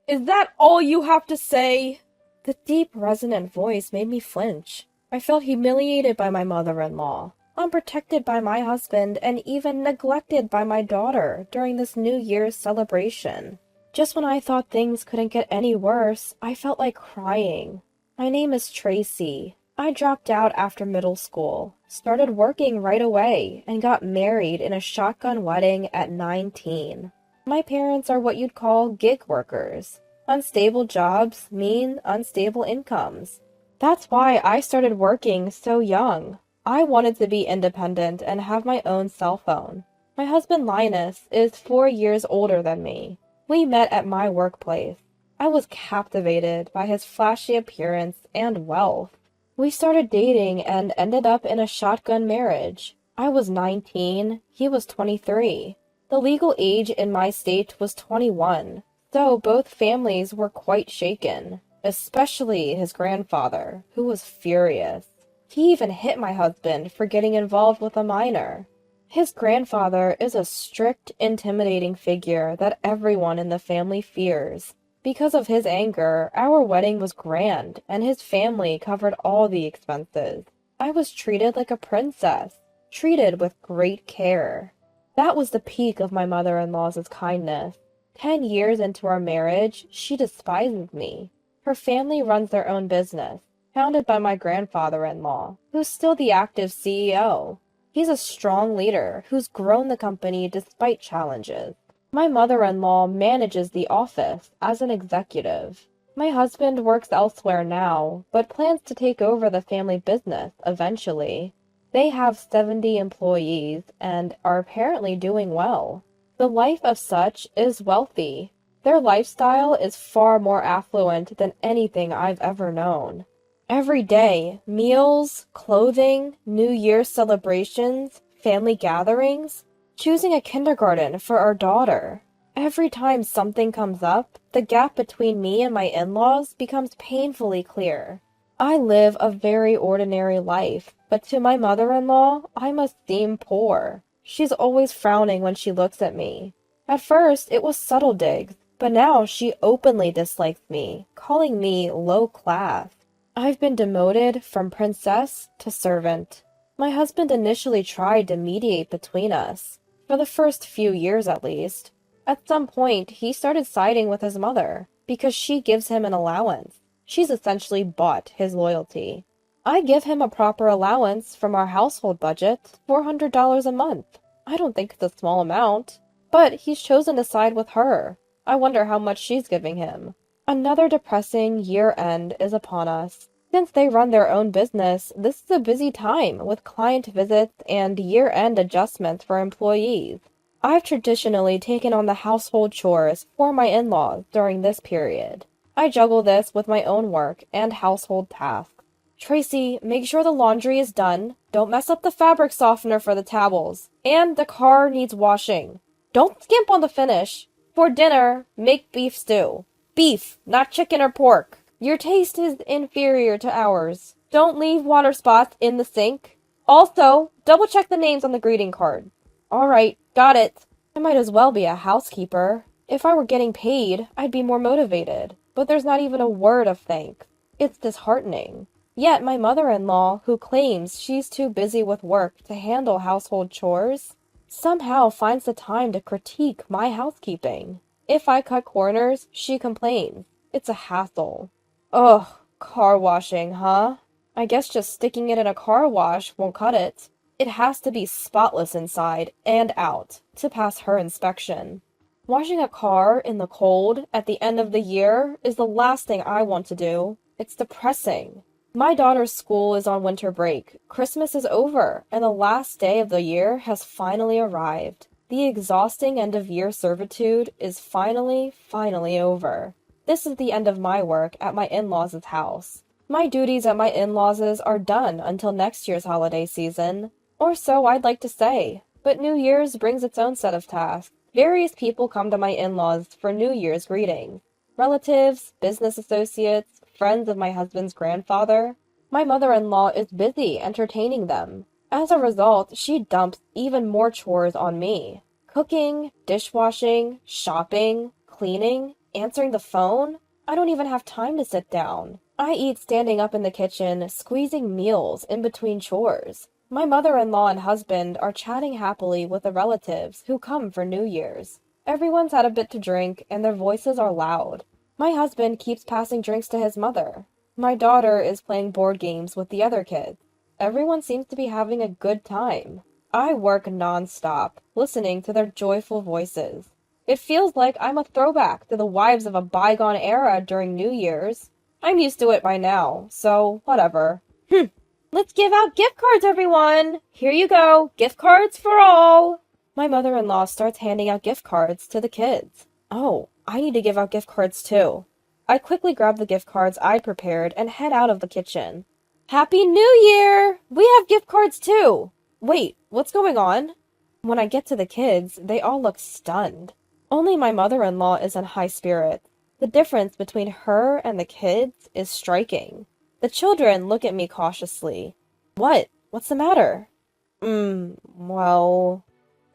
Is that all you have to say? The deep, resonant voice made me flinch. I felt humiliated by my mother-in-law, unprotected by my husband, and even neglected by my daughter during this New Year's celebration. Just when I thought things couldn't get any worse, I felt like crying. My name is Tracy. I dropped out after middle school, started working right away, and got married in a shotgun wedding at 19. My parents are what you'd call gig workers. Unstable jobs mean unstable incomes. That's why I started working so young. I wanted to be independent and have my own cell phone. My husband Linus is 4 years older than me. We met at my workplace. I was captivated by his flashy appearance and wealth. We started dating and ended up in a shotgun marriage. I was 19, he was 23. The legal age in my state was 21, so both families were quite shaken, especially his grandfather, who was furious. He even hit my husband for getting involved with a minor. His grandfather is a strict, intimidating figure that everyone in the family fears. Because of his anger, our wedding was grand, and his family covered all the expenses. I was treated like a princess, treated with great care. That was the peak of my mother-in-law's kindness. 10 years into our marriage, she despises me. Her family runs their own business, founded by my grandfather-in-law, who's still the active CEO. He's a strong leader who's grown the company despite challenges. My mother-in-law manages the office as an executive. My husband works elsewhere now, but plans to take over the family business eventually. They have 70 employees and are apparently doing well. The life of such is wealthy. Their lifestyle is far more affluent than anything I've ever known. Every day, meals, clothing, New Year's celebrations, family gatherings, choosing a kindergarten for our daughter. Every time something comes up, the gap between me and my in-laws becomes painfully clear. I live a very ordinary life, but to my mother-in-law, I must seem poor. She's always frowning when she looks at me. At first, it was subtle digs, but now she openly dislikes me, calling me low class. I've been demoted from princess to servant. My husband initially tried to mediate between us, for the first few years at least. At some point, he started siding with his mother, because she gives him an allowance. She's essentially bought his loyalty. I give him a proper allowance from our household budget, $400 a month. I don't think it's a small amount, but he's chosen to side with her. I wonder how much she's giving him. Another depressing year-end is upon us. Since they run their own business, this is a busy time with client visits and year-end adjustments for employees. I've traditionally taken on the household chores for my in-laws during this period. I juggle this with my own work and household tasks. Tracy, make sure the laundry is done. Don't mess up the fabric softener for the towels. And the car needs washing. Don't skimp on the finish. For dinner, make beef stew. Beef, not chicken or pork. Your taste is inferior to ours. Don't leave water spots in the sink. Also, double check the names on the greeting card. Alright, got it. I might as well be a housekeeper. If I were getting paid, I'd be more motivated. But there's not even a word of thanks. It's disheartening. Yet my mother-in-law, who claims she's too busy with work to handle household chores, somehow finds the time to critique my housekeeping. If I cut corners, she complains. It's a hassle. Ugh, car washing, huh? I guess just sticking it in a car wash won't cut it. It has to be spotless inside and out to pass her inspection. Washing a car in the cold at the end of the year is the last thing I want to do. It's depressing. My daughter's school is on winter break. Christmas is over, and the last day of the year has finally arrived. The exhausting end-of-year servitude is finally over. This is the end of my work at my in-laws' house. My duties at my in-laws' are done until next year's holiday season. Or so I'd like to say. But New Year's brings its own set of tasks. Various people come to my in-laws for New Year's greetings. Relatives, business associates, friends of my husband's grandfather. My mother-in-law is busy entertaining them. As a result, she dumps even more chores on me. Cooking, dishwashing, shopping, cleaning, answering the phone? I don't even have time to sit down. I eat standing up in the kitchen, squeezing meals in between chores. My mother-in-law and husband are chatting happily with the relatives who come for New Year's. Everyone's had a bit to drink, and their voices are loud. My husband keeps passing drinks to his mother. My daughter is playing board games with the other kids. Everyone seems to be having a good time. I work non-stop, listening to their joyful voices. It feels like I'm a throwback to the wives of a bygone era during New Year's. I'm used to it by now, so whatever. Let's give out gift cards, everyone! Here you go, gift cards for all! My mother-in-law starts handing out gift cards to the kids. Oh, I need to give out gift cards too. I quickly grab the gift cards I'd prepared and head out of the kitchen. Happy New Year! We have gift cards too! Wait, what's going on? When I get to the kids, they all look stunned. Only my mother-in-law is in high spirits. The difference between her and the kids is striking. The children look at me cautiously. What? What's the matter? Well...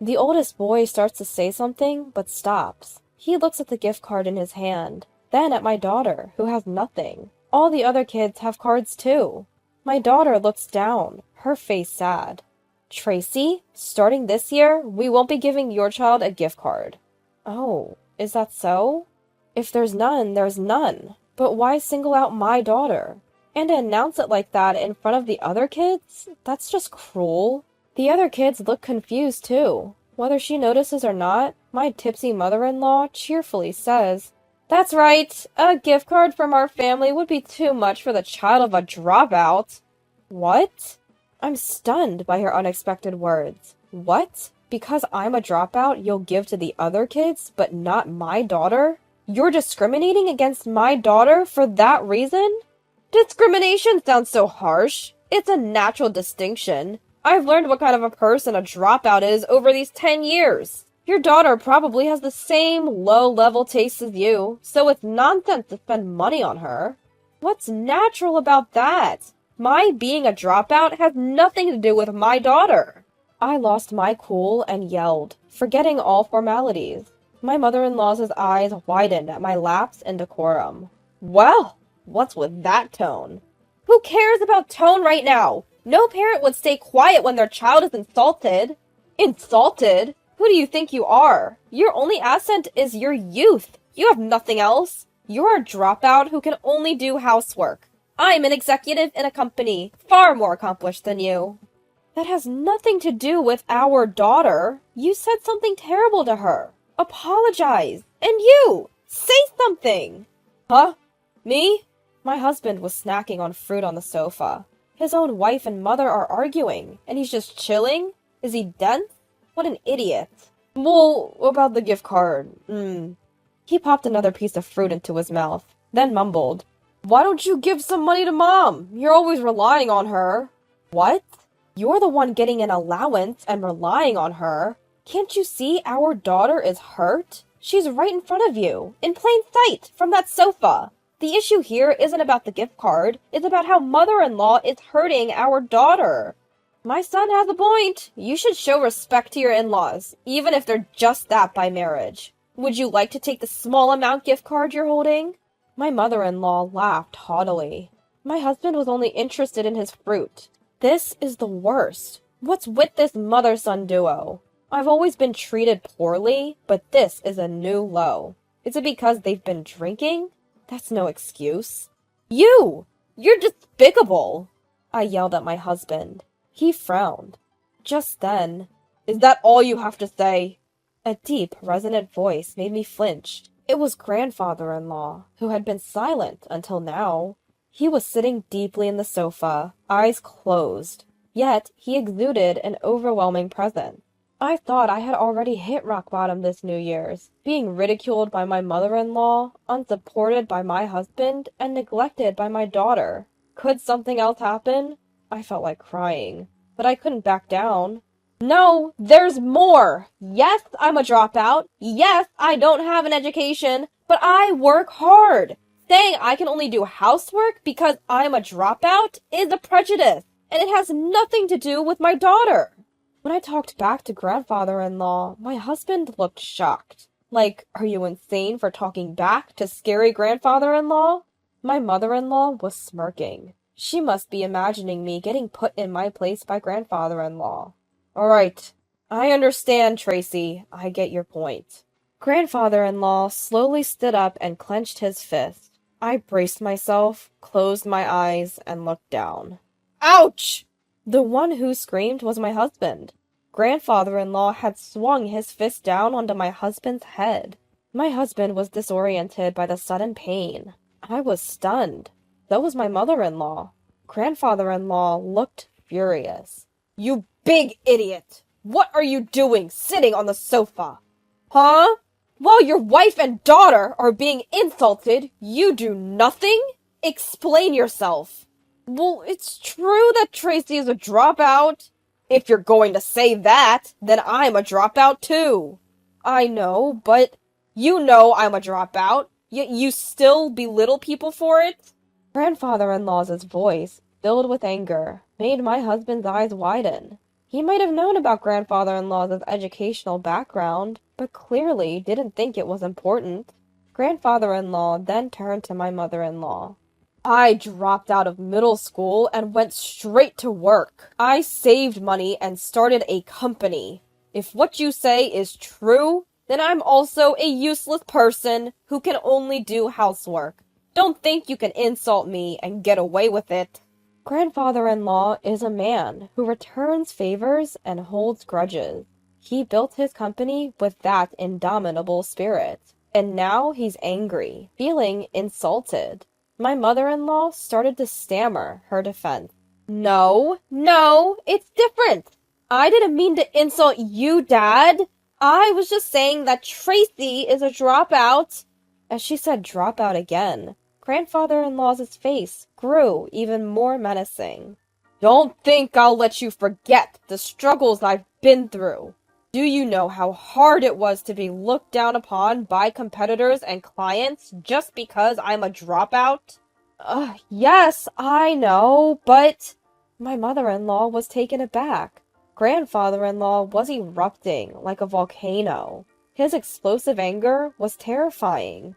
The oldest boy starts to say something, but stops. He looks at the gift card in his hand, then at my daughter, who has nothing. All the other kids have cards too. My daughter looks down, her face sad. Tracy, starting this year, we won't be giving your child a gift card. Oh, is that so? If there's none, there's none. But why single out my daughter? And to announce it like that in front of the other kids? That's just cruel. The other kids look confused too. Whether she notices or not, my tipsy mother-in-law cheerfully says, "That's right, a gift card from our family would be too much for the child of a dropout." What? I'm stunned by her unexpected words. What? Because I'm a dropout, you'll give to the other kids, but not my daughter? You're discriminating against my daughter for that reason? Discrimination sounds so harsh. It's a natural distinction. I've learned what kind of a person a dropout is over these 10 years. Your daughter probably has the same low-level tastes as you, so it's nonsense to spend money on her. What's natural about that? My being a dropout has nothing to do with my daughter. I lost my cool and yelled, forgetting all formalities. My mother-in-law's eyes widened at my lapse in decorum. Well, what's with that tone? Who cares about tone right now? No parent would stay quiet when their child is insulted. Insulted? Who do you think you are? Your only asset is your youth. You have nothing else. You're a dropout who can only do housework. I'm an executive in a company, far more accomplished than you. That has nothing to do with our daughter. You said something terrible to her. Apologize. And you! Say something! Huh? Me? My husband was snacking on fruit on the sofa. His own wife and mother are arguing, and he's just chilling? Is he dense? What an idiot. Well, about the gift card, He popped another piece of fruit into his mouth, then mumbled, "Why don't you give some money to Mom? You're always relying on her." What? You're the one getting an allowance and relying on her. Can't you see our daughter is hurt? She's right in front of you, in plain sight, from that sofa. The issue here isn't about the gift card, it's about how mother-in-law is hurting our daughter. My son has a point. You should show respect to your in-laws, even if they're just that by marriage. Would you like to take the small amount gift card you're holding? My mother-in-law laughed haughtily. My husband was only interested in his fruit. This is the worst. What's with this mother-son duo? I've always been treated poorly, but this is a new low. Is it because they've been drinking? That's no excuse. You're despicable! I yelled at my husband. He frowned. Just then, "Is that all you have to say?" A deep, resonant voice made me flinch. It was grandfather-in-law, who had been silent until now. He was sitting deeply in the sofa, eyes closed, yet he exuded an overwhelming presence. I thought I had already hit rock bottom this New Year's, being ridiculed by my mother-in-law, unsupported by my husband, and neglected by my daughter. Could something else happen? I felt like crying, but I couldn't back down. No, there's more! Yes, I'm a dropout. Yes, I don't have an education, but I work hard. Saying I can only do housework because I'm a dropout is a prejudice, and it has nothing to do with my daughter. When I talked back to grandfather-in-law, my husband looked shocked. Like, are you insane for talking back to scary grandfather-in-law? My mother-in-law was smirking. She must be imagining me getting put in my place by grandfather-in-law. All right, I understand, Tracy. I get your point. Grandfather-in-law slowly stood up and clenched his fist. I braced myself, closed my eyes, and looked down. Ouch! The one who screamed was my husband. Grandfather-in-law had swung his fist down onto my husband's head. My husband was disoriented by the sudden pain. I was stunned. So was my mother-in-law. Grandfather-in-law looked furious. You big idiot! What are you doing sitting on the sofa? Huh? While your wife and daughter are being insulted, you do nothing? Explain yourself. Well, it's true that Tracy is a dropout. If you're going to say that, then I'm a dropout too. I know, but you know I'm a dropout, yet you still belittle people for it? Grandfather-in-law's voice, filled with anger, made my husband's eyes widen. He might have known about grandfather-in-law's educational background, but clearly didn't think it was important. Grandfather-in-law then turned to my mother-in-law. I dropped out of middle school and went straight to work. I saved money and started a company. If what you say is true, then I'm also a useless person who can only do housework. Don't think you can insult me and get away with it. Grandfather-in-law is a man who returns favors and holds grudges. He built his company with that indomitable spirit, and now he's angry, feeling insulted. My mother-in-law started to stammer her defense. No, it's different. I didn't mean to insult you, Dad. I was just saying that Tracy is a dropout. As she said dropout again, grandfather-in-law's face grew even more menacing. Don't think I'll let you forget the struggles I've been through. Do you know how hard it was to be looked down upon by competitors and clients just because I'm a dropout? Yes, I know, but... My mother-in-law was taken aback. Grandfather-in-law was erupting like a volcano. His explosive anger was terrifying.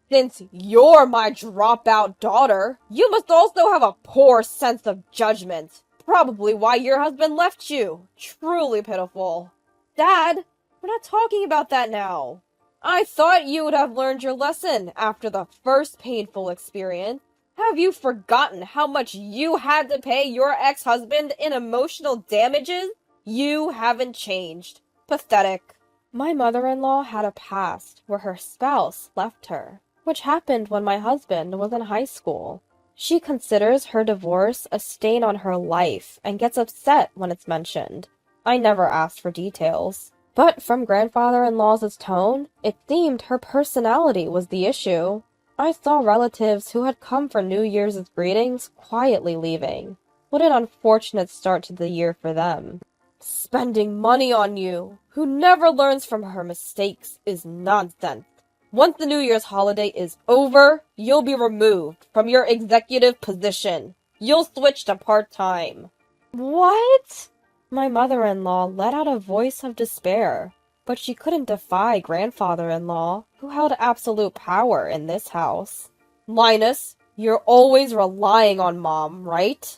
Since you're my dropout daughter, you must also have a poor sense of judgment. Probably why your husband left you. Truly pitiful. Dad, we're not talking about that now. I thought you would have learned your lesson after the first painful experience. Have you forgotten how much you had to pay your ex-husband in emotional damages? You haven't changed. Pathetic. My mother-in-law had a past where her spouse left her, which happened when my husband was in high school. She considers her divorce a stain on her life and gets upset when it's mentioned. I never asked for details. But from grandfather-in-law's tone, it seemed her personality was the issue. I saw relatives who had come for New Year's greetings quietly leaving. What an unfortunate start to the year for them. Spending money on you, who never learns from her mistakes, is nonsense. Once the New Year's holiday is over, you'll be removed from your executive position. You'll switch to part-time. What? My mother-in-law let out a voice of despair, but she couldn't defy grandfather-in-law, who held absolute power in this house. Linus, you're always relying on Mom, right?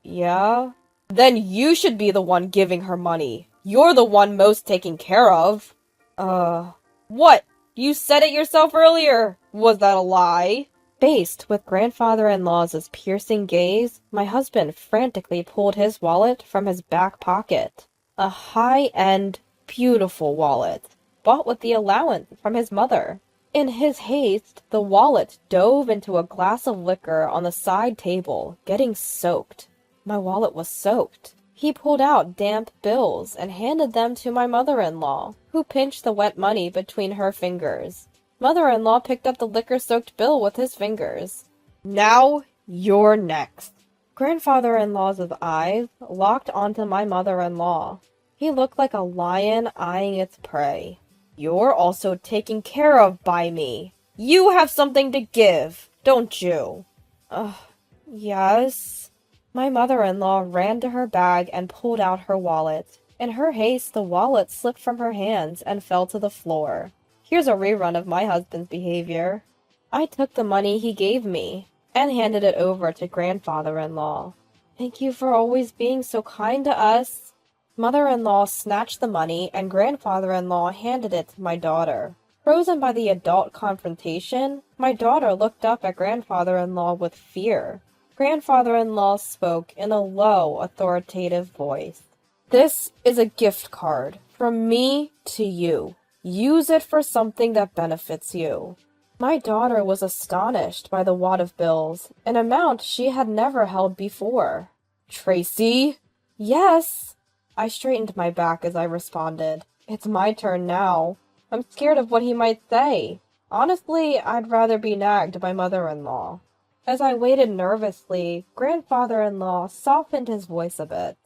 Yeah? Then you should be the one giving her money. You're the one most taken care of. What? You said it yourself earlier. Was that a lie? Faced with grandfather-in-law's piercing gaze, my husband frantically pulled his wallet from his back pocket. A high-end, beautiful wallet, bought with the allowance from his mother. In his haste, the wallet dove into a glass of liquor on the side table, getting soaked. My wallet was soaked. He pulled out damp bills and handed them to my mother-in-law, who pinched the wet money between her fingers. Mother-in-law picked up the liquor-soaked bill with his fingers. Now, you're next. Grandfather-in-law's eyes locked onto my mother-in-law. He looked like a lion eyeing its prey. You're also taken care of by me. You have something to give, don't you? Yes. My mother-in-law ran to her bag and pulled out her wallet. In her haste, the wallet slipped from her hands and fell to the floor. Here's a rerun of my husband's behavior. I took the money he gave me and handed it over to grandfather-in-law. Thank you for always being so kind to us. Mother-in-law snatched the money and grandfather-in-law handed it to my daughter. Frozen by the adult confrontation, my daughter looked up at grandfather-in-law with fear. Grandfather-in-law spoke in a low, authoritative voice. This is a gift card from me to you. Use it for something that benefits you. My daughter was astonished by the wad of bills, an amount she had never held before. Tracy? Yes. I straightened my back as I responded. It's my turn now. I'm scared of what he might say. Honestly, I'd rather be nagged by mother-in-law. As I waited nervously, grandfather-in-law softened his voice a bit.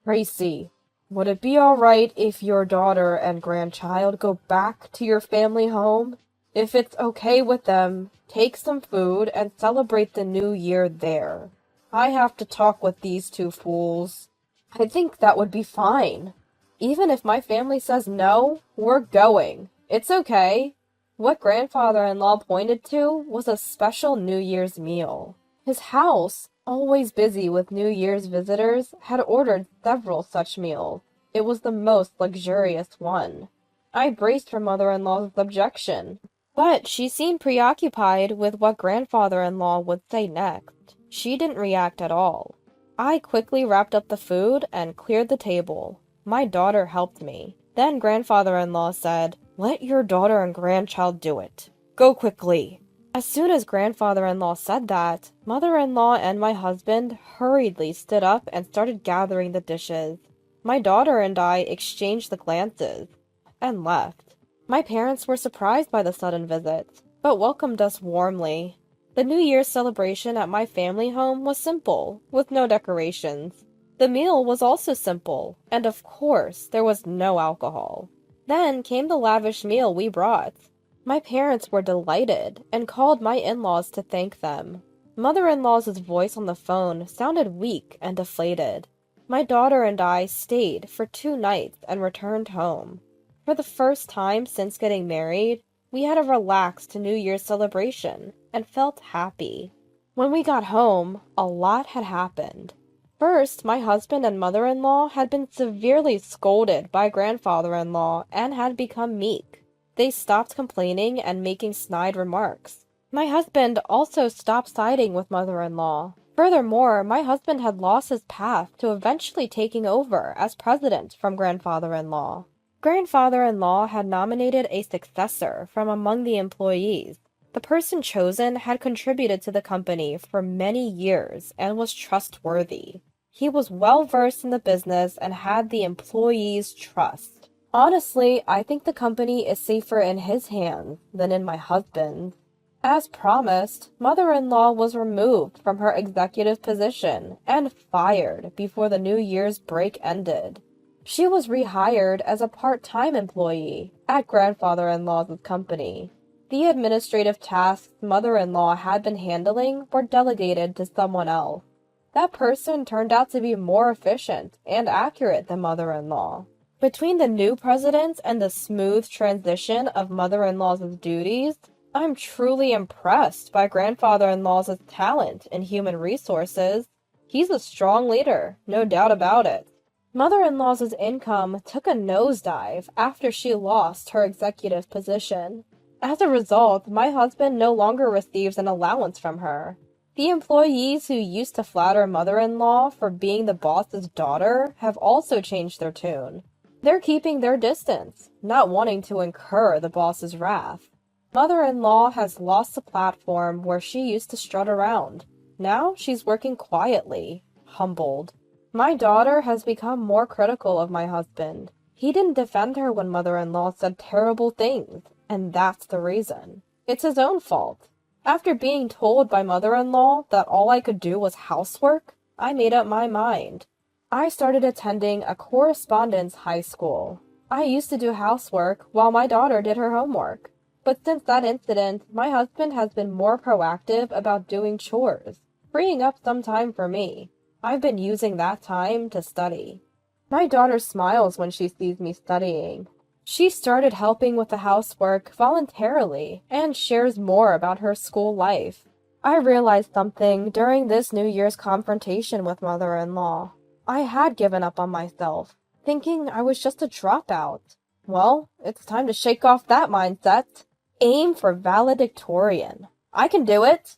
Tracy, would it be all right if your daughter and grandchild go back to your family home? If it's okay with them, take some food and celebrate the new year there. I have to talk with these two fools. I think that would be fine. Even if my family says no, we're going. It's okay. What grandfather-in-law pointed to was a special New Year's meal. His house, always busy with New Year's visitors, had ordered several such meals. It was the most luxurious one. I braced for mother-in-law's objection, but she seemed preoccupied with what grandfather-in-law would say next. She didn't react at all. I quickly wrapped up the food and cleared the table. My daughter helped me. Then grandfather-in-law said, Let your daughter and grandchild do it. Go quickly. As soon as grandfather-in-law said that, mother-in-law and my husband hurriedly stood up and started gathering the dishes. My daughter and I exchanged the glances and left. My parents were surprised by the sudden visit, but welcomed us warmly. The New Year's celebration at my family home was simple, with no decorations. The meal was also simple, and of course, there was no alcohol. Then came the lavish meal we brought. My parents were delighted and called my in-laws to thank them. Mother-in-law's voice on the phone sounded weak and deflated. My daughter and I stayed for 2 nights and returned home. For the first time since getting married, we had a relaxed New Year's celebration and felt happy. When we got home, a lot had happened. First, my husband and mother-in-law had been severely scolded by grandfather-in-law and had become meek. They stopped complaining and making snide remarks. My husband also stopped siding with mother-in-law. Furthermore, my husband had lost his path to eventually taking over as president from grandfather-in-law. Grandfather-in-law had nominated a successor from among the employees. The person chosen had contributed to the company for many years and was trustworthy. He was well-versed in the business and had the employees' trust. Honestly, I think the company is safer in his hands than in my husband's. As promised, mother-in-law was removed from her executive position and fired before the New Year's break ended. She was rehired as a part-time employee at grandfather-in-law's company. The administrative tasks mother-in-law had been handling were delegated to someone else. That person turned out to be more efficient and accurate than mother-in-law. Between the new president and the smooth transition of mother-in-law's duties, I'm truly impressed by grandfather-in-law's talent in human resources. He's a strong leader, no doubt about it. Mother-in-law's income took a nosedive after she lost her executive position. As a result, my husband no longer receives an allowance from her. The employees who used to flatter mother-in-law for being the boss's daughter have also changed their tune. They're keeping their distance, not wanting to incur the boss's wrath. Mother-in-law has lost the platform where she used to strut around. Now she's working quietly, humbled. My daughter has become more critical of my husband. He didn't defend her when mother-in-law said terrible things, and that's the reason. It's his own fault. After being told by mother-in-law that all I could do was housework, I made up my mind. I started attending a correspondence high school. I used to do housework while my daughter did her homework. But since that incident, my husband has been more proactive about doing chores, freeing up some time for me. I've been using that time to study. My daughter smiles when she sees me studying. She started helping with the housework voluntarily and shares more about her school life. I realized something during this New Year's confrontation with mother-in-law. I had given up on myself, thinking I was just a dropout. Well, it's time to shake off that mindset. Aim for valedictorian. I can do it.